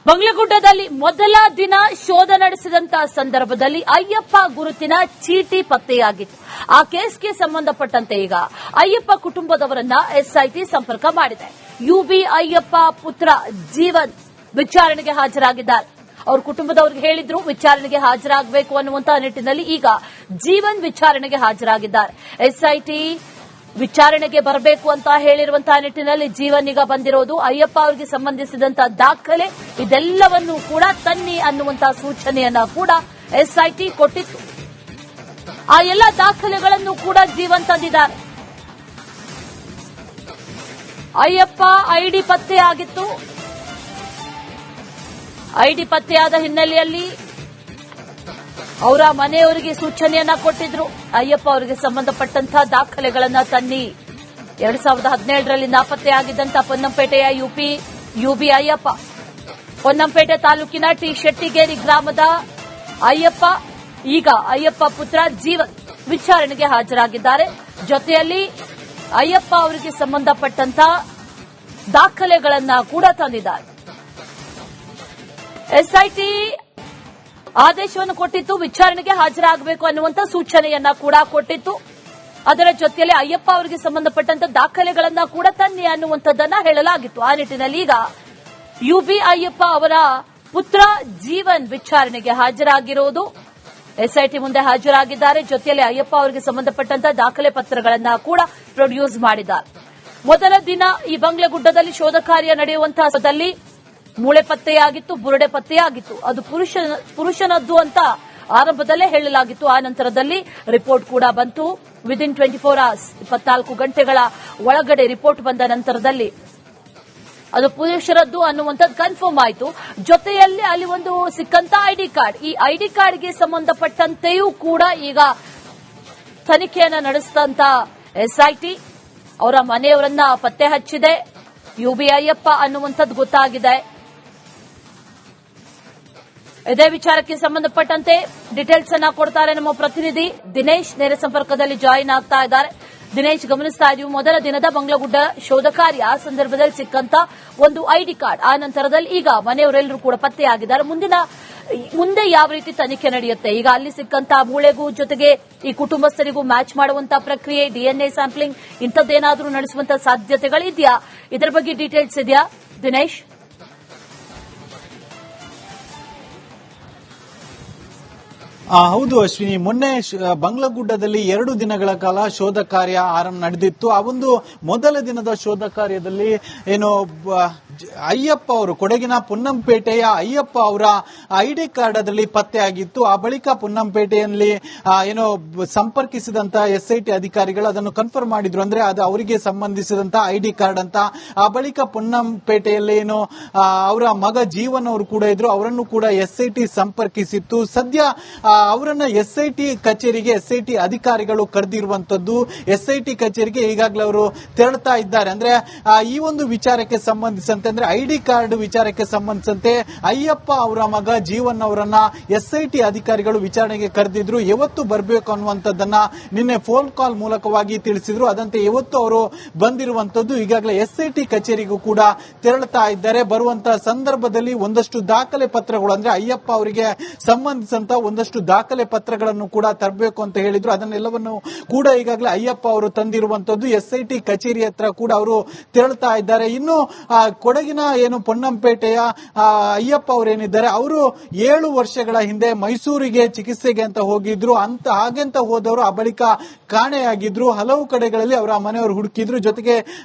ಬಂಗ್ಲಗುಡ್ಡದಲ್ಲಿ ಮೊದಲ ದಿನ ಶೋಧ ನಡೆಸಿದಂತಹ ಸಂದರ್ಭದಲ್ಲಿ ಅಯ್ಯಪ್ಪ ಗುರುತಿನ ಚೀಟಿ ಪತ್ತೆಯಾಗಿತ್ತು. ಆ ಕೇಸ್ಗೆ ಸಂಬಂಧಪಟ್ಟಂತೆ ಈಗ ಅಯ್ಯಪ್ಪ ಕುಟುಂಬದವರನ್ನ ಎಸ್ಐಟಿ ಸಂಪರ್ಕ ಮಾಡಿದೆ. ಯುಬಿ ಅಯ್ಯಪ್ಪ ಪುತ್ರ ಜೀವನ್ ವಿಚಾರಣೆಗೆ ಹಾಜರಾಗಿದ್ದಾರೆ. ಅವ್ರ ಕುಟುಂಬದವರಿಗೆ ಹೇಳಿದ್ರು ವಿಚಾರಣೆಗೆ ಹಾಜರಾಗಬೇಕು ಅನ್ನುವಂತಹ ನಿಟ್ಟಿನಲ್ಲಿ ಈಗ ಜೀವನ್ ವಿಚಾರಣೆಗೆ ಹಾಜರಾಗಿದ್ದಾರೆ. ಎಸ್ಐಟಿ ವಿಚಾರಣೆಗೆ ಬರಬೇಕು ಅಂತ ಹೇಳಿರುವಂತಹ ನಿಟ್ಟಿನಲ್ಲಿ ಜೀವನ್ ಈಗ ಬಂದಿರೋದು. ಅಯ್ಯಪ್ಪ ಅವರಿಗೆ ಸಂಬಂಧಿಸಿದಂತಹ ದಾಖಲೆ ಇದೆಲ್ಲವನ್ನೂ ಕೂಡ ತನ್ನಿ ಅನ್ನುವಂತಹ ಸೂಚನೆಯನ್ನ ಕೂಡ ಎಸ್ಐಟಿ ಕೊಟ್ಟಿತ್ತು. ಆ ಎಲ್ಲ ದಾಖಲೆಗಳನ್ನು ಕೂಡ ಜೀವನ್ ತಂದಿದ್ದಾರೆ. ಅಯ್ಯಪ್ಪ ಐಡಿ ಪತ್ತೆಯಾಗಿತ್ತು. ಐಡಿ ಪತ್ತೆಯಾದ ಹಿನ್ನೆಲೆಯಲ್ಲಿ ಅವರ ಮನೆಯವರಿಗೆ ಸೂಚನೆಯನ್ನ ಕೊಟ್ಟಿದ್ರು. ಅಯ್ಯಪ್ಪ ಅವರಿಗೆ ಸಂಬಂಧಪಟ್ಟಂತಹ ದಾಖಲೆಗಳನ್ನ ತನ್ನಿ. 2017ರಲ್ಲಿ ನಾಪತ್ತೆಯಾಗಿದ್ದಂತಹ ಪೊನ್ನಂಪೇಟೆಯ ಯುಬಿ ಅಯ್ಯಪ್ಪ, ಪೊನ್ನಂಪೇಟೆ ತಾಲೂಕಿನ ಟಿ ಶೆಟ್ಟಿಗೇರಿ ಗ್ರಾಮದ ಅಯ್ಯಪ್ಪ, ಈಗ ಅಯ್ಯಪ್ಪ ಪುತ್ರ ಜೀವನ್ ವಿಚಾರಣೆಗೆ ಹಾಜರಾಗಿದ್ದಾರೆ. ಜೊತೆಯಲ್ಲಿ ಅಯ್ಯಪ್ಪ ಅವರಿಗೆ ಸಂಬಂಧಪಟ್ಟಂತಹ ದಾಖಲೆಗಳನ್ನ ಕೂಡ ತಂದಿದ್ದಾರೆ. ಎಸ್ಐಟಿ ಆದೇಶವನ್ನು ಕೊಟ್ಟಿತ್ತು, ವಿಚಾರಣೆಗೆ ಹಾಜರಾಗಬೇಕು ಅನ್ನುವಂತ ಸೂಚನೆಯನ್ನ ಕೂಡ ಕೊಟ್ಟಿತ್ತು. ಅದರ ಜೊತೆಯಲ್ಲಿ ಅಯ್ಯಪ್ಪ ಅವರಿಗೆ ಸಂಬಂಧಪಟ್ಟಂತ ದಾಖಲೆಗಳನ್ನ ಕೂಡ ತನ್ನಿ ಅನ್ನುವಂಥದ್ದನ್ನ ಹೇಳಲಾಗಿತ್ತು. ಆ ನಿಟ್ಟಿನಲ್ಲಿ ಈಗ ಯುಬಿ ಅಯ್ಯಪ್ಪ ಅವರ ಪುತ್ರ ಜೀವನ್ ವಿಚಾರಣೆಗೆ ಹಾಜರಾಗಿರುವುದು. ಎಸ್ಐಟಿ ಮುಂದೆ ಹಾಜರಾಗಿದ್ದಾರೆ. ಜೊತೆಯಲ್ಲಿ ಅಯ್ಯಪ್ಪ ಅವರಿಗೆ ಸಂಬಂಧಪಟ್ಟಂತ ದಾಖಲೆ ಪತ್ರಗಳನ್ನ ಕೂಡ ಪ್ರೊಡ್ಯೂಸ್ ಮಾಡಿದ್ದಾರೆ. ಮೊದಲ ದಿನ ಈ ಬಂಗ್ಲಗುಡ್ಡದಲ್ಲಿ ಶೋಧ ಕಾರ್ಯ ನಡೆಯುವಂತಹ ಮೂಳೆ ಪತ್ತೆಯಾಗಿತ್ತು, ಬುರುಡೆ ಪತ್ತೆಯಾಗಿತ್ತು. ಅದು ಪುರುಷನದ್ದು ಅಂತ ಆರಂಭದಲ್ಲೇ ಹೇಳಲಾಗಿತ್ತು. ಆ ನಂತರದಲ್ಲಿ ರಿಪೋರ್ಟ್ ಕೂಡ ಬಂತು. ವಿದಿನ್ 24 ಅವರ್ಸ್ 24 ಗಂಟೆಗಳ ಒಳಗಡೆ ರಿಪೋರ್ಟ್ ಬಂದ ನಂತರದಲ್ಲಿ ಅದು ಪುರುಷರದ್ದು ಅನ್ನುವಂಥದ್ದು ಕನ್ಫರ್ಮ್ ಆಯಿತು. ಜೊತೆಯಲ್ಲಿ ಅಲ್ಲಿ ಒಂದು ಸಿಕ್ಕಂತ ಐಡಿ ಕಾರ್ಡ್, ಈ ಐಡಿ ಕಾರ್ಡ್ಗೆ ಸಂಬಂಧಪಟ್ಟಂತೆಯೂ ಕೂಡ ಈಗ ತನಿಖೆಯನ್ನ ನಡೆಸಿದಂತ ಎಸ್ಐಟಿ ಅವರ ಮನೆಯವರನ್ನ ಪತ್ತೆ ಹಚ್ಚಿದೆ. ಯುಬಿ ಅಯ್ಯಪ್ಪ ಅನ್ನುವಂಥದ್ದು ಗೊತ್ತಾಗಿದೆ. ಇದೇ ವಿಚಾರಕ್ಕೆ ಸಂಬಂಧಪಟ್ಟಂತೆ ಡೀಟೇಲ್ಸ್ ಅನ್ನ ಕೊಡ್ತಾರೆ ನಮ್ಮ ಪ್ರತಿನಿಧಿ ದಿನೇಶ್. ನೇರ ಸಂಪರ್ಕದಲ್ಲಿ ಜಾಯಿನ್ ಆಗ್ತಾ ಇದ್ದಾರೆ. ದಿನೇಶ್, ಗಮನಿಸ್ತಾ ಇದೀವಿ ಮೊದಲ ದಿನದ ಬಂಗ್ಲಗುಡ್ಡ ಶೋಧ ಕಾರ್ಯ ಆ ಸಂದರ್ಭದಲ್ಲಿ ಸಿಕ್ಕಂತ ಒಂದು ಐಡಿ ಕಾರ್ಡ್, ಆ ನಂತರದಲ್ಲಿ ಈಗ ಮನೆಯವರೆಲ್ಲರೂ ಕೂಡ ಪತ್ತೆಯಾಗಿದ್ದಾರೆ. ಮುಂದೆ ಯಾವ ರೀತಿ ತನಿಖೆ ನಡೆಯುತ್ತೆ? ಈಗ ಅಲ್ಲಿ ಸಿಕ್ಕಂತ ಮೂಳೆಗೂ ಜೊತೆಗೆ ಈ ಕುಟುಂಬಸ್ಥರಿಗೂ ಮ್ಯಾಚ್ ಮಾಡುವಂತಹ ಪ್ರಕ್ರಿಯೆ, ಡಿಎನ್ಎ ಸ್ಯಾಂಪ್ಲಿಂಗ್ ಇಂಥದ್ದೇನಾದ್ರೂ ನಡೆಸುವಂತಹ ಸಾಧ್ಯತೆಗಳಿದೆಯಾ? ಇದರ ಬಗ್ಗೆ ಡೀಟೇಲ್ಸ್ ಇದೆಯಾ ದಿನೇಶ್? ಹೌದು ಅಶ್ವಿನಿ, ಮೊನ್ನೆ ಬಂಗ್ಲಗುಡ್ಡದಲ್ಲಿ 2 ದಿನಗಳ ಕಾಲ ಶೋಧ ಕಾರ್ಯ ನಡೆದಿತ್ತು. ಆ ಒಂದು ಮೊದಲ ದಿನದ ಶೋಧ ಕಾರ್ಯದಲ್ಲಿ ಅಯ್ಯಪ್ಪ ಅವರು, ಕೊಡಗಿನ ಪೊನ್ನಂಪೇಟೆಯ ಅಯ್ಯಪ್ಪ ಅವರ ಐಡಿ ಕಾರ್ಡ್ ಅದರಲ್ಲಿ ಪತ್ತೆಯಾಗಿತ್ತು. ಆ ಬಳಿಕ ಪೊನ್ನಂಪೇಟೆಯಲ್ಲಿ ಸಂಪರ್ಕಿಸಿದಂತ ಎಸ್ಐಟಿ ಅಧಿಕಾರಿಗಳು ಅದನ್ನು ಕನ್ಫರ್ಮ್ ಮಾಡಿದ್ರು. ಅಂದ್ರೆ ಅದು ಅವರಿಗೆ ಸಂಬಂಧಿಸಿದಂತ ಐಡಿ ಕಾರ್ಡ್ ಅಂತ. ಆ ಬಳಿಕ ಪೊನ್ನಂಪೇಟೆಯಲ್ಲಿ ಅವರ ಮಗ ಜೀವನ್ ಅವರು ಕೂಡ ಇದ್ರು, ಅವರನ್ನು ಕೂಡ ಎಸ್ಐಟಿ ಸಂಪರ್ಕಿಸಿತ್ತು. ಸದ್ಯ ಅವರನ್ನ ಎಸ್ಐಟಿ ಕಚೇರಿಗೆ ಎಸ್ಐಟಿ ಅಧಿಕಾರಿಗಳು ಕರೆದಿರುವಂತದ್ದು. ಎಸ್ಐಟಿ ಕಚೇರಿಗೆ ಈಗಾಗಲೇ ಅವರು ತೆರಳುತ್ತಾ ಇದ್ದಾರೆ. ಅಂದ್ರೆ ಈ ಒಂದು ವಿಚಾರಕ್ಕೆ ಸಂಬಂಧಿಸಿದಂತೆ, ಅಂದ್ರೆ ಐಡಿ ಕಾರ್ಡ್ ವಿಚಾರಕ್ಕೆ ಸಂಬಂಧಿಸಿದಂತೆ ಅಯ್ಯಪ್ಪ ಅವರ ಮಗ ಜೀವನ್ ಅವರನ್ನ ಎಸ್ಐಟಿ ಅಧಿಕಾರಿಗಳು ವಿಚಾರಣೆಗೆ ಕರೆದಿದ್ರು. ಯಾವತ್ತು ಬರಬೇಕು ಅನ್ನುವಂಥದ್ದನ್ನ ನಿನ್ನೆ ಫೋನ್ ಕಾಲ್ ಮೂಲಕವಾಗಿ ತಿಳಿಸಿದ್ರು. ಅದಂತೆ ಇವತ್ತು ಅವರು ಬಂದಿರುವಂತದ್ದು. ಈಗಾಗಲೇ ಎಸ್ಐಟಿ ಕಚೇರಿಗೂ ಕೂಡ ತೆರಳುತ್ತಾ ಇದ್ದಾರೆ. ಬರುವಂತಹ ಸಂದರ್ಭದಲ್ಲಿ ಒಂದಷ್ಟು ದಾಖಲೆ ಪತ್ರಗಳು, ಅಂದ್ರೆ ಅಯ್ಯಪ್ಪ ಅವರಿಗೆ ಸಂಬಂಧಿಸಿದಂತ ಒಂದಷ್ಟು ದಾಖಲೆ ಪತ್ರಗಳನ್ನು ಕೂಡ ತರಬೇಕು ಅಂತ ಹೇಳಿದ್ರು. ಅದನ್ನೆಲ್ಲವನ್ನು ಕೂಡ ಈಗಾಗಲೇ ಅಯ್ಯಪ್ಪ ಅವರು ತಂದಿರುವಂತದ್ದು. ಎಸ್ಐಟಿ ಕಚೇರಿ ಹತ್ರ ಕೂಡ ಅವರು ತೆರಳುತ್ತಾ ಇದ್ದಾರೆ. ಇನ್ನು ಕೊಡಗಿನ ಪೊನ್ನಂಪೇಟೆಯ ಅಯ್ಯಪ್ಪ ಅವರೇನಿದ್ದಾರೆ, ಅವರು 7 ವರ್ಷಗಳ ಹಿಂದೆ ಮೈಸೂರಿಗೆ ಚಿಕಿತ್ಸೆಗೆ ಅಂತ ಹೋಗಿದ್ರು. ಹಾಗೆಂತ ಹೋದವರು ಆ ಬಳಿಕ ಕಾಣೆಯಾಗಿದ್ರು. ಹಲವು ಕಡೆಗಳಲ್ಲಿ ಅವರ ಮನೆಯವರು ಹುಡುಕಿದ್ರು, ಜೊತೆಗೆ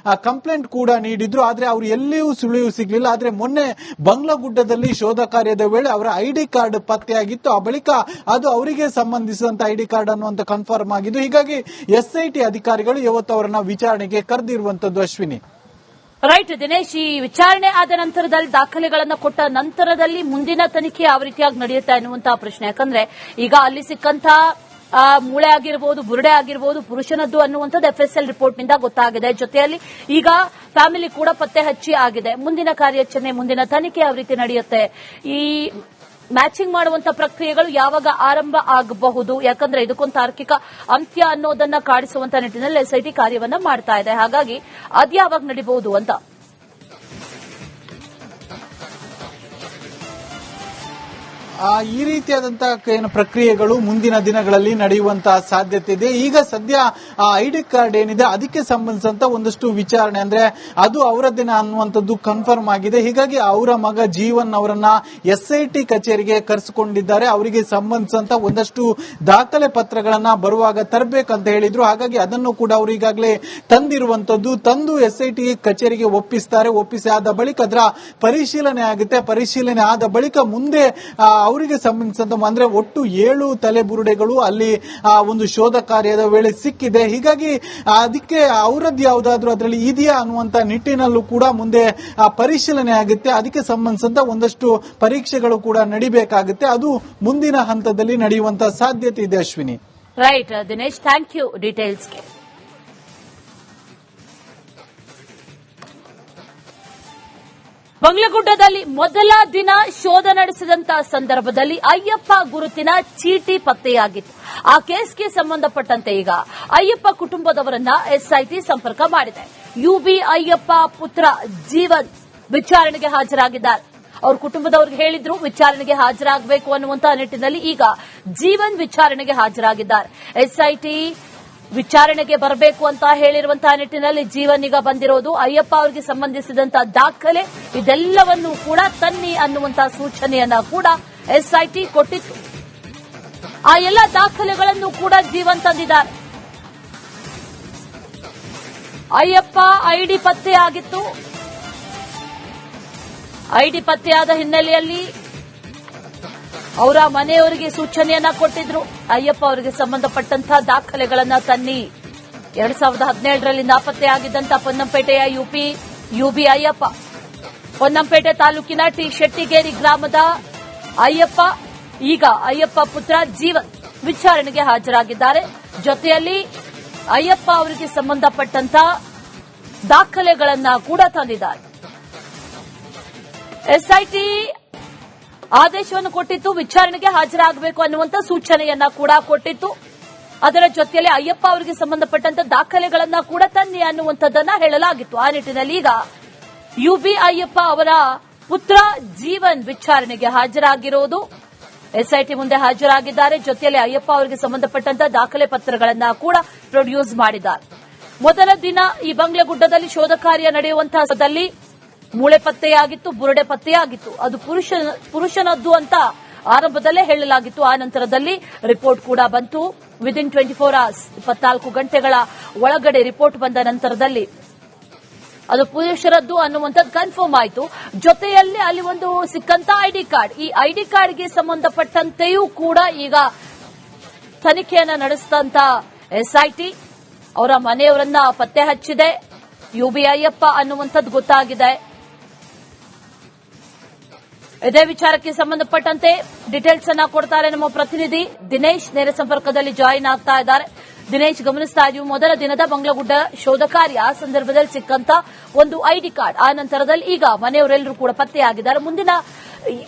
ಕಂಪ್ಲೇಂಟ್ ಕೂಡ ನೀಡಿದ್ರು. ಆದ್ರೆ ಅವರು ಎಲ್ಲಿಯೂ ಸುಳಿವು ಸಿಗಲಿಲ್ಲ. ಆದ್ರೆ ಮೊನ್ನೆ ಬಂಗ್ಲಗುಡ್ಡದಲ್ಲಿ ಶೋಧ ಕಾರ್ಯದ ವೇಳೆ ಅವರ ಐಡಿ ಕಾರ್ಡ್ ಪತ್ತೆಯಾಗಿತ್ತು. ಆ ಬಳಿಕ ಅದು ಅವರಿಗೆ ಸಂಬಂಧಿಸಿದಂತ ಐಡಿ ಕಾರ್ಡ್ ಅನ್ನುವಂತ ಕನ್ಫರ್ಮ್ ಆಗಿದ್ದು. ಹೀಗಾಗಿ ಎಸ್ಐಟಿ ಅಧಿಕಾರಿಗಳು ಇವತ್ತು ಅವರನ್ನ ವಿಚಾರಣೆಗೆ ಕರೆದಿರುವಂತದ್ದು ಅಶ್ವಿನಿ. ರೈಟ್ ದಿನೇಶ್, ಈ ವಿಚಾರಣೆ ಆದ ನಂತರದಲ್ಲಿ ದಾಖಲೆಗಳನ್ನ ಕೊಟ್ಟ ನಂತರದಲ್ಲಿ ಮುಂದಿನ ತನಿಖೆ ಯಾವ ರೀತಿಯಾಗಿ ನಡೆಯುತ್ತೆ ಅನ್ನುವಂತಹ ಪ್ರಶ್ನೆ. ಯಾಕಂದ್ರೆ ಈಗ ಅಲ್ಲಿ ಸಿಕ್ಕಂತ ಮೂಳೆ ಆಗಿರಬಹುದು, ಬುರುಡೆ ಆಗಿರಬಹುದು, ಪುರುಷನದ್ದು ಅನ್ನುವಂಥದ್ದು FSL ರಿಪೋರ್ಟ್ ನಿಂದ ಗೊತ್ತಾಗಿದೆ. ಜೊತೆಯಲ್ಲಿ ಈಗ ಫ್ಯಾಮಿಲಿ ಕೂಡ ಪತ್ತೆ ಹಚ್ಚಿ ಆಗಿದೆ. ಮುಂದಿನ ಕಾರ್ಯಾಚರಣೆ, ಮುಂದಿನ ತನಿಖೆ ಯಾವ ರೀತಿ ನಡೆಯುತ್ತೆ? ಈ ಮ್ಯಾಚಿಂಗ್ ಮಾಡುವಂತ ಪ್ರಕ್ರಿಯೆಗಳು ಯಾವಾಗ ಆರಂಭ ಆಗಬಹುದು? ಯಾಕಂದ್ರೆ ಇದಕ್ಕೊಂದು ತಾರ್ಕಿಕ ಅಂತ್ಯ ಅನ್ನೋದನ್ನ ಕಾಡಿಸುವಂತ ನಿಟ್ಟಿನಲ್ಲಿ ಎಸ್ಐಟಿ ಕಾರ್ಯವನ್ನ ಮಾಡ್ತಾ ಇದೆ. ಹಾಗಾಗಿ ಅದ್ಯಾವಾಗ ನಡೀಬಹುದು ಅಂತ ಈ ರೀತಿಯಾದಂತಹ ಏನು ಪ್ರಕ್ರಿಯೆಗಳು ಮುಂದಿನ ದಿನಗಳಲ್ಲಿ ನಡೆಯುವಂತಹ ಸಾಧ್ಯತೆ ಇದೆ. ಈಗ ಸದ್ಯ ಆ ಐಡಿ ಕಾರ್ಡ್ ಏನಿದೆ ಅದಕ್ಕೆ ಸಂಬಂಧಿಸಿದಂತ ಒಂದಷ್ಟು ವಿಚಾರಣೆ ಅಂದ್ರೆ ಅದು ಅವರದ್ದೇನ ಅನ್ನುವಂಥದ್ದು ಕನ್ಫರ್ಮ್ ಆಗಿದೆ. ಹೀಗಾಗಿ ಅವರ ಮಗ ಜೀವನ್ ಅವರನ್ನ SIT ಕಚೇರಿಗೆ ಕರೆಸಿಕೊಂಡಿದ್ದಾರೆ. ಅವರಿಗೆ ಸಂಬಂಧಿಸಿದಂತ ಒಂದಷ್ಟು ದಾಖಲೆ ಪತ್ರಗಳನ್ನ ಬರುವಾಗ ತರಬೇಕಂತ ಹೇಳಿದ್ರು. ಹಾಗಾಗಿ ಅದನ್ನು ಕೂಡ ಅವರು ಈಗಾಗಲೇ ತಂದಿರುವಂತದ್ದು. ತಂದು SIT ಕಚೇರಿಗೆ ಒಪ್ಪಿಸಿ ಆದ ಬಳಿಕ ಅದರ ಪರಿಶೀಲನೆ ಆಗುತ್ತೆ. ಪರಿಶೀಲನೆ ಆದ ಬಳಿಕ ಮುಂದೆ ಅವರಿಗೆ ಸಂಬಂಧಿಸಿದಂತ ಅಂದ್ರೆ ಒಟ್ಟು 7 ತಲೆಬುರುಡೆಗಳು ಅಲ್ಲಿ ಒಂದು ಶೋಧ ಕಾರ್ಯದ ವೇಳೆ ಸಿಕ್ಕಿದೆ. ಹೀಗಾಗಿ ಅದಕ್ಕೆ ಅವರದ್ದು ಯಾವುದಾದ್ರೂ ಅದರಲ್ಲಿ ಇದೆಯಾ ಅನ್ನುವಂತ ನಿಟ್ಟಿನಲ್ಲೂ ಕೂಡ ಮುಂದೆ ಪರಿಶೀಲನೆ ಆಗುತ್ತೆ. ಅದಕ್ಕೆ ಸಂಬಂಧಿಸಿದಂತ ಒಂದಷ್ಟು ಪರೀಕ್ಷೆಗಳು ಕೂಡ ನಡಿಬೇಕಾಗುತ್ತೆ. ಅದು ಮುಂದಿನ ಹಂತದಲ್ಲಿ ನಡೆಯುವಂತಹ ಸಾಧ್ಯತೆ ಇದೆ. Ashwini. Right Dinesh, thank you ಡೀಟೇಲ್ಸ್ಗೆ. ಬಂಗ್ಲಗುಡ್ಡದಲ್ಲಿ ಮೊದಲ ದಿನ ಶೋಧ ನಡೆಸಿದಂತಹ ಸಂದರ್ಭದಲ್ಲಿ ಅಯ್ಯಪ್ಪ ಗುರುತಿನ ಚೀಟಿ ಪತ್ತೆಯಾಗಿತ್ತು. ಆ ಕೇಸ್ಗೆ ಸಂಬಂಧಪಟ್ಟಂತೆ ಈಗ ಅಯ್ಯಪ್ಪ ಕುಟುಂಬದವರನ್ನ SIT ಸಂಪರ್ಕ ಮಾಡಿದೆ. UB ಅಯ್ಯಪ್ಪ ಪುತ್ರ ಜೀವನ್ ವಿಚಾರಣೆಗೆ ಹಾಜರಾಗಿದ್ದಾರೆ. ಅವ್ರ ಕುಟುಂಬದವ್ರಿಗೆ ಹೇಳಿದ್ರು ವಿಚಾರಣೆಗೆ ಹಾಜರಾಗಬೇಕು ಅನ್ನುವಂತಹ ನಿಟ್ಟಿನಲ್ಲಿ ಈಗ ಜೀವನ್ ವಿಚಾರಣೆಗೆ ಹಾಜರಾಗಿದ್ದಾರೆ. SIT ವಿಚಾರಣೆಗೆ ಬರಬೇಕು ಅಂತ ಹೇಳಿರುವಂತಹ ನಿಟ್ಟಿನಲ್ಲಿ ಜೀವನ್ ಈಗ ಬಂದಿರೋದು. ಅಯ್ಯಪ್ಪ ಅವರಿಗೆ ಸಂಬಂಧಿಸಿದಂತಹ ದಾಖಲೆ ಇದೆಲ್ಲವನ್ನೂ ಕೂಡ ತನ್ನಿ ಅನ್ನುವಂತಹ ಸೂಚನೆಯನ್ನ ಕೂಡ SIT ಕೊಟ್ಟಿತ್ತು. ಆ ಎಲ್ಲ ದಾಖಲೆಗಳನ್ನು ಕೂಡ ಜೀವನ್ ತಂದಿದ್ದಾರೆ. ಅಯ್ಯಪ್ಪ ಐಡಿ ಪತ್ತೆಯಾಗಿತ್ತು. ಐಡಿ ಪತ್ತೆಯಾದ ಹಿನ್ನೆಲೆಯಲ್ಲಿ ಅವರ ಮನೆಯವರಿಗೆ ಸೂಚನೆಯನ್ನ ಕೊಟ್ಟಿದ್ರು. ಅಯ್ಯಪ್ಪ ಅವರಿಗೆ ಸಂಬಂಧಪಟ್ಟಂತಹ ದಾಖಲೆಗಳನ್ನ ತನ್ನಿ. 2017ರಲ್ಲಿ ನಾಪತ್ತೆಯಾಗಿದ್ದಂತಹ ಪೊನ್ನಂಪೇಟೆಯ UB ಅಯ್ಯಪ್ಪ, ಪೊನ್ನಂಪೇಟೆ ತಾಲೂಕಿನ ಶೆಟ್ಟಿಗೇರಿ ಗ್ರಾಮದ ಅಯ್ಯಪ್ಪ, ಈಗ ಅಯ್ಯಪ್ಪ ಪುತ್ರ ಜೀವನ್ ವಿಚಾರಣೆಗೆ ಹಾಜರಾಗಿದ್ದಾರೆ. ಜೊತೆಯಲ್ಲಿ ಅಯ್ಯಪ್ಪ ಅವರಿಗೆ ಸಂಬಂಧಪಟ್ಟಂತಹ ದಾಖಲೆಗಳನ್ನ ಕೂಡ ತಂದಿದ್ದಾರೆ. SIT ಆದೇಶವನ್ನು ಕೊಟ್ಟಿತ್ತು, ವಿಚಾರಣೆಗೆ ಹಾಜರಾಗಬೇಕು ಅನ್ನುವಂತ ಸೂಚನೆಯನ್ನ ಕೂಡ ಕೊಟ್ಟಿತ್ತು. ಅದರ ಜೊತೆಯಲ್ಲಿ ಅಯ್ಯಪ್ಪ ಅವರಿಗೆ ಸಂಬಂಧಪಟ್ಟಂತ ದಾಖಲೆಗಳನ್ನ ಕೂಡ ತನ್ನಿ ಅನ್ನುವಂಥದ್ದನ್ನ ಹೇಳಲಾಗಿತ್ತು. ಆ ನಿಟ್ಟಿನಲ್ಲಿ ಈಗ UB ಅಯ್ಯಪ್ಪ ಅವರ ಪುತ್ರ ಜೀವನ್ ವಿಚಾರಣೆಗೆ ಹಾಜರಾಗಿರೋದು. SIT ಮುಂದೆ ಹಾಜರಾಗಿದ್ದಾರೆ. ಜೊತೆಯಲ್ಲಿ ಅಯ್ಯಪ್ಪ ಅವರಿಗೆ ಸಂಬಂಧಪಟ್ಟಂತ ದಾಖಲೆ ಪತ್ರಗಳನ್ನ ಕೂಡ ಪ್ರೊಡ್ಯೂಸ್ ಮಾಡಿದ್ದಾರೆ. ಮೊದಲ ದಿನ ಈ ಬಂಗ್ಲಗುಡ್ಡದಲ್ಲಿ ಶೋಧ ಕಾರ್ಯ ನಡೆಯುವಂತಹ ಮೂಳೆ ಪತ್ತೆಯಾಗಿತ್ತು, ಬುರುಡೆ ಪತ್ತೆಯಾಗಿತ್ತು. ಅದು ಪುರುಷನದ್ದು ಅಂತ ಆರಂಭದಲ್ಲೇ ಹೇಳಲಾಗಿತ್ತು. ಆ ನಂತರದಲ್ಲಿ ರಿಪೋರ್ಟ್ ಕೂಡ ಬಂತು. ವಿದಿನ್ 24 ಅವರ್ಸ್ 24 ಗಂಟೆಗಳ ಒಳಗಡೆ ರಿಪೋರ್ಟ್ ಬಂದ ನಂತರದಲ್ಲಿ ಅದು ಪುರುಷರದ್ದು ಅನ್ನುವಂಥದ್ದು ಕನ್ಫರ್ಮ್ ಆಯಿತು. ಜೊತೆಯಲ್ಲಿ ಅಲ್ಲಿ ಒಂದು ಸಿಕ್ಕಂತ ಐಡಿ ಕಾರ್ಡ್, ಈ ಐಡಿ ಕಾರ್ಡ್ಗೆ ಸಂಬಂಧಪಟ್ಟಂತೆಯೂ ಕೂಡ ಈಗ ತನಿಖೆಯನ್ನ ನಡೆಸಿದಂತ SIT ಅವರ ಮನೆಯವರನ್ನ ಪತ್ತೆ ಹಚ್ಚಿದೆ. UB ಅಯ್ಯಪ್ಪ ಅನ್ನುವಂಥದ್ದು ಗೊತ್ತಾಗಿದೆ. ಇದೇ ವಿಚಾರಕ್ಕೆ ಸಂಬಂಧಪಟ್ಟಂತೆ ಡೀಟೇಲ್ಸ್ ಅನ್ನ ಕೊಡ್ತಾರೆ ನಮ್ಮ ಪ್ರತಿನಿಧಿ ದಿನೇಶ್. ನೇರ ಸಂಪರ್ಕದಲ್ಲಿ ಜಾಯಿನ್ ಆಗ್ತಾ ಇದ್ದಾರೆ. ದಿನೇಶ್, ಗಮನಿಸ್ತಾ ಇದೀವಿ ಮೊದಲ ದಿನದ ಬಂಗ್ಲಗುಡ್ಡ ಶೋಧ ಕಾರ್ಯ ಆ ಸಂದರ್ಭದಲ್ಲಿ ಸಿಕ್ಕಂತ ಒಂದು ಐಡಿ ಕಾರ್ಡ್, ಆ ನಂತರದಲ್ಲಿ ಈಗ ಮನೆಯವರೆಲ್ಲರೂ ಕೂಡ ಪತ್ತೆಯಾಗಿದ್ದಾರೆ.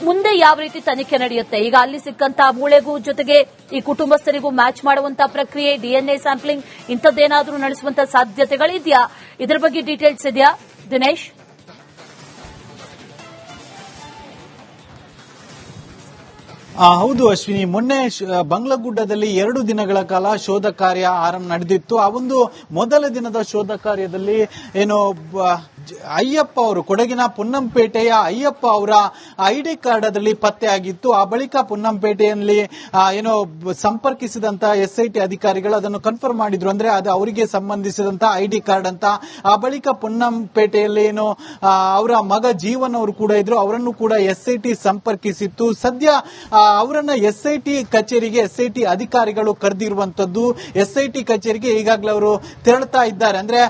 ಮುಂದೆ ಯಾವ ರೀತಿ ತನಿಖೆ ನಡೆಯುತ್ತೆ? ಈಗ ಅಲ್ಲಿ ಸಿಕ್ಕಂತ ಮೂಳೆಗೂ ಜೊತೆಗೆ ಈ ಕುಟುಂಬಸ್ಥರಿಗೂ ಮ್ಯಾಚ್ ಮಾಡುವಂತಹ ಪ್ರಕ್ರಿಯೆ, DNA ಸ್ಯಾಂಪ್ಲಿಂಗ್ ಇಂಥದ್ದೇನಾದ್ರೂ ನಡೆಸುವಂತಹ ಸಾಧ್ಯತೆಗಳಿದೆಯಾ? ಇದರ ಬಗ್ಗೆ ಡೀಟೇಲ್ಸ್ ಇದೆಯಾ ದಿನೇಶ್? ಹೌದು ಅಶ್ವಿನಿ, ಮೊನ್ನೆ ಬಂಗ್ಲಗುಡ್ಡದಲ್ಲಿ 2 ದಿನಗಳ ಕಾಲ ಶೋಧ ಕಾರ್ಯ ನಡೆದಿತ್ತು. ಆ ಒಂದು ಮೊದಲ ದಿನದ ಶೋಧ ಕಾರ್ಯದಲ್ಲಿ ಏನು ಅಯ್ಯಪ್ಪ ಅವರು, ಕೊಡಗಿನ ಪೊನ್ನಂಪೇಟೆಯ ಅಯ್ಯಪ್ಪ ಅವರ ಐಡಿ ಕಾರ್ಡ್ ಅದರಲ್ಲಿ ಪತ್ತೆಯಾಗಿತ್ತು. ಆ ಬಳಿಕ ಪೊನ್ನಂಪೇಟೆಯಲ್ಲಿ ಏನೋ ಸಂಪರ್ಕಿಸಿದಂತ SIT ಅಧಿಕಾರಿಗಳು ಅದನ್ನು ಕನ್ಫರ್ಮ್ ಮಾಡಿದ್ರು. ಅಂದ್ರೆ ಅದು ಅವರಿಗೆ ಸಂಬಂಧಿಸಿದಂತ ಐಡಿ ಕಾರ್ಡ್ ಅಂತ. ಆ ಬಳಿಕ ಪೊನ್ನಂಪೇಟೆಯಲ್ಲಿ ಏನು ಅವರ ಮಗ ಜೀವನ್ ಅವರು ಕೂಡ ಇದ್ರು, ಅವರನ್ನು ಕೂಡ SIT ಸಂಪರ್ಕಿಸಿತ್ತು. ಸದ್ಯ ಅವರನ್ನ SIT ಕಚೇರಿಗೆ SIT ಅಧಿಕಾರಿಗಳು ಕರೆದಿರುವಂತದ್ದು. SIT ಕಚೇರಿಗೆ ಈಗಾಗಲೇ ಅವರು ತೆರಳುತ್ತಾ ಇದ್ದಾರೆ. ಅಂದ್ರೆ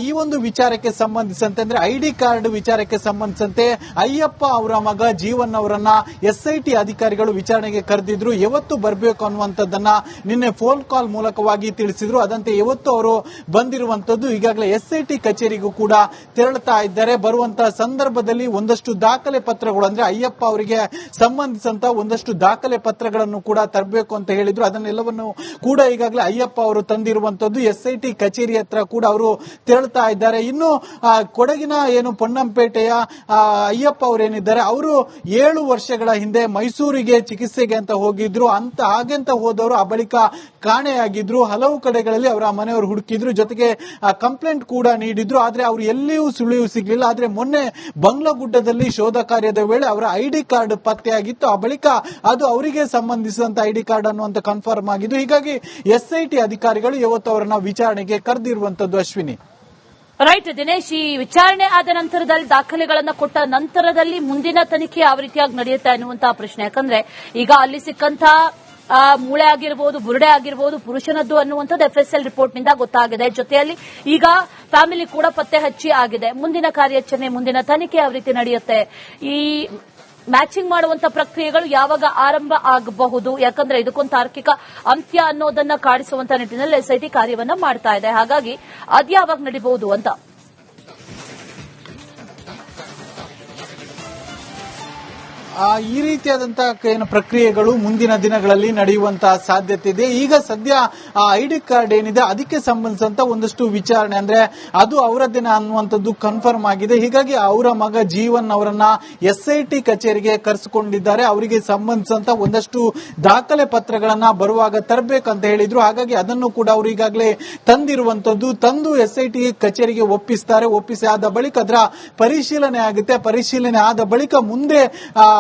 ಈ ಒಂದು ವಿಚಾರಕ್ಕೆ ಸಂಬಂಧಿಸಿದಂತೆ, ಅಂದ್ರೆ ಐಡಿ ಕಾರ್ಡ್ ವಿಚಾರಕ್ಕೆ ಸಂಬಂಧಿಸಿದಂತೆ ಅಯ್ಯಪ್ಪ ಅವರ ಮಗ ಜೀವನ್ ಅವರನ್ನ SIT ಅಧಿಕಾರಿಗಳು ವಿಚಾರಣೆಗೆ ಕರೆದಿದ್ರು. ಯಾವತ್ತು ಬರಬೇಕು ಅನ್ನುವಂಥದ್ದನ್ನ ನಿನ್ನೆ ಫೋನ್ ಕಾಲ್ ಮೂಲಕವಾಗಿ ತಿಳಿಸಿದ್ರು. ಅದಂತೆ ಇವತ್ತು ಅವರು ಬಂದಿರುವಂತದ್ದು. ಈಗಾಗಲೇ SIT ಕಚೇರಿಗೂ ಕೂಡ ತೆರಳುತ್ತಾ ಇದ್ದಾರೆ. ಬರುವಂತಹ ಸಂದರ್ಭದಲ್ಲಿ ಒಂದಷ್ಟು ದಾಖಲೆ ಪತ್ರಗಳು, ಅಂದ್ರೆ ಅಯ್ಯಪ್ಪ ಅವರಿಗೆ ಸಂಬಂಧಿಸಿದಂತ ಒಂದಷ್ಟು ದಾಖಲೆ ಪತ್ರಗಳನ್ನು ಕೂಡ ತರಬೇಕು ಅಂತ ಹೇಳಿದ್ರು. ಅದನ್ನೆಲ್ಲವನ್ನು ಕೂಡ ಈಗಾಗಲೇ ಅಯ್ಯಪ್ಪ ಅವರು ತಂದಿರುವಂತದ್ದು. SIT ಕಚೇರಿ ಹತ್ರ ಕೂಡ ಅವರು ತೆರಳುತ್ತಾ ಇದ್ದಾರೆ. ಇನ್ನು ಕೊಡಗಿನ ಏನು ಪೊನ್ನಂಪೇಟೆಯ ಅಯ್ಯಪ್ಪ ಅವರೇನಿದ್ದಾರೆ ಅವರು 7 ವರ್ಷಗಳ ಹಿಂದೆ ಮೈಸೂರಿಗೆ ಚಿಕಿತ್ಸೆಗೆ ಅಂತ ಹೋಗಿದ್ರು. ಹಾಗೆಂತ ಹೋದವರು ಆ ಬಳಿಕ ಕಾಣೆಯಾಗಿದ್ರು. ಹಲವು ಕಡೆಗಳಲ್ಲಿ ಅವರ ಮನೆಯವರು ಹುಡುಕಿದ್ರು, ಜೊತೆಗೆ ಕಂಪ್ಲೇಂಟ್ ಕೂಡ ನೀಡಿದ್ರು. ಆದ್ರೆ ಅವರು ಎಲ್ಲಿಯೂ ಸುಳಿವು ಸಿಗಲಿಲ್ಲ. ಆದ್ರೆ ಮೊನ್ನೆ ಬಂಗ್ಲಗುಡ್ಡದಲ್ಲಿ ಶೋಧ ಕಾರ್ಯದ ವೇಳೆ ಅವರ ಐಡಿ ಕಾರ್ಡ್ ಪತ್ತೆಯಾಗಿತ್ತು. ಆ ಬಳಿಕ ಅದು ಅವರಿಗೆ ಸಂಬಂಧಿಸಿದಂತ ಐಡಿ ಕಾರ್ಡ್ ಅನ್ನುವಂತ ಕನ್ಫರ್ಮ್ ಆಗಿದ್ದು. ಹೀಗಾಗಿ ಎಸ್ಐಟಿ ಅಧಿಕಾರಿಗಳು ಇವತ್ತು ಅವರನ್ನ ವಿಚಾರಣೆಗೆ ಕರೆದಿರುವಂತದ್ದು. ಅಶ್ವಿನಿ, ರೈಟ್ ದಿನೇಶ್, ಈ ವಿಚಾರಣೆ ಆದ ನಂತರದಲ್ಲಿ ದಾಖಲೆಗಳನ್ನ ಕೊಟ್ಟ ನಂತರದಲ್ಲಿ ಮುಂದಿನ ತನಿಖೆ ಯಾವ ರೀತಿಯಾಗಿ ನಡೆಯುತ್ತೆ ಅನ್ನುವಂತಹ ಪ್ರಶ್ನೆ. ಯಾಕಂದ್ರೆ ಈಗ ಅಲ್ಲಿ ಸಿಕ್ಕಂತ ಮೂಳೆ ಆಗಿರಬಹುದು, ಬುರುಡೆ ಆಗಿರಬಹುದು ಪುರುಷನದ್ದು ಅನ್ನುವಂಥದ್ದು FSL ರಿಪೋರ್ಟ್ ನಿಂದ ಗೊತ್ತಾಗಿದೆ. ಜೊತೆಯಲ್ಲಿ ಈಗ ಫ್ಯಾಮಿಲಿ ಕೂಡ ಪತ್ತೆ ಹಚ್ಚಿ ಆಗಿದೆ. ಮುಂದಿನ ಕಾರ್ಯಾಚರಣೆ, ಮುಂದಿನ ತನಿಖೆ ಯಾವ ರೀತಿ ನಡೆಯುತ್ತೆ, ಈ ಮ್ಯಾಚಿಂಗ್ ಮಾಡುವಂತ ಪ್ರಕ್ರಿಯೆಗಳು ಯಾವಾಗ ಆರಂಭ ಆಗಬಹುದು? ಯಾಕಂದ್ರೆ ಇದಕ್ಕೊಂದು ತಾರ್ಕಿಕ ಅಂತ್ಯ ಅನ್ನೋದನ್ನ ಕಾಡಿಸುವಂತ ನಿಟ್ಟಿನಲ್ಲಿ SIT ಕಾರ್ಯವನ್ನ ಮಾಡ್ತಾ ಇದೆ. ಹಾಗಾಗಿ ಅದ್ಯಾವಾಗ ನಡೀಬಹುದು ಅಂತ. ಈ ರೀತಿಯಾದಂತಹ ಏನು ಪ್ರಕ್ರಿಯೆಗಳು ಮುಂದಿನ ದಿನಗಳಲ್ಲಿ ನಡೆಯುವಂತಹ ಸಾಧ್ಯತೆ ಇದೆ. ಈಗ ಸದ್ಯ ಆ ಐಡಿ ಕಾರ್ಡ್ ಏನಿದೆ ಅದಕ್ಕೆ ಸಂಬಂಧಿಸಿದಂತ ಒಂದಷ್ಟು ವಿಚಾರಣೆ, ಅಂದ್ರೆ ಅದು ಅವರದ್ದೇನ ಅನ್ನುವಂಥದ್ದು ಕನ್ಫರ್ಮ್ ಆಗಿದೆ. ಹೀಗಾಗಿ ಅವರ ಮಗ ಜೀವನ್ ಅವರನ್ನ SIT ಕಚೇರಿಗೆ ಕರೆಸಿಕೊಂಡಿದ್ದಾರೆ. ಅವರಿಗೆ ಸಂಬಂಧಿಸಿದಂತ ಒಂದಷ್ಟು ದಾಖಲೆ ಪತ್ರಗಳನ್ನ ಬರುವಾಗ ತರಬೇಕಂತ ಹೇಳಿದ್ರು. ಹಾಗಾಗಿ ಅದನ್ನು ಕೂಡ ಅವರು ಈಗಾಗಲೇ ತಂದಿರುವಂತದ್ದು. ತಂದು SIT ಕಚೇರಿಗೆ ಒಪ್ಪಿಸಿ ಆದ ಬಳಿಕ ಅದರ ಪರಿಶೀಲನೆ ಆಗುತ್ತೆ. ಪರಿಶೀಲನೆ ಆದ ಬಳಿಕ ಮುಂದೆ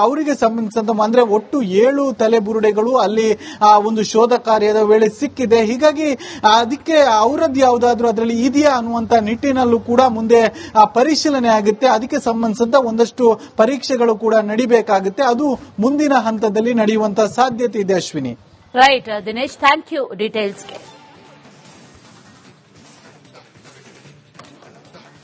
ಅವರಿಗೆ ಸಂಬಂಧಿಸಿದಂತ ಅಂದ್ರೆ ಒಟ್ಟು 7 ತಲೆಬುರುಡೆಗಳು ಅಲ್ಲಿ ಒಂದು ಶೋಧ ಕಾರ್ಯದ ವೇಳೆ ಸಿಕ್ಕಿದೆ. ಹೀಗಾಗಿ ಅದಕ್ಕೆ ಅವರದ್ದು ಯಾವುದಾದ್ರೂ ಅದರಲ್ಲಿ ಇದೆಯಾ ಅನ್ನುವಂತ ನಿಟ್ಟಿನಲ್ಲೂ ಕೂಡ ಮುಂದೆ ಪರಿಶೀಲನೆ ಆಗುತ್ತೆ. ಅದಕ್ಕೆ ಸಂಬಂಧಿಸಿದಂತ ಒಂದಷ್ಟು ಪರೀಕ್ಷೆಗಳು ಕೂಡ ನಡಿಬೇಕಾಗುತ್ತೆ. ಅದು ಮುಂದಿನ ಹಂತದಲ್ಲಿ ನಡೆಯುವಂತ ಸಾಧ್ಯತೆ ಇದೆ. Ashwini, right Dinesh, thank you ಡೀಟೇಲ್ಸ್ಗೆ.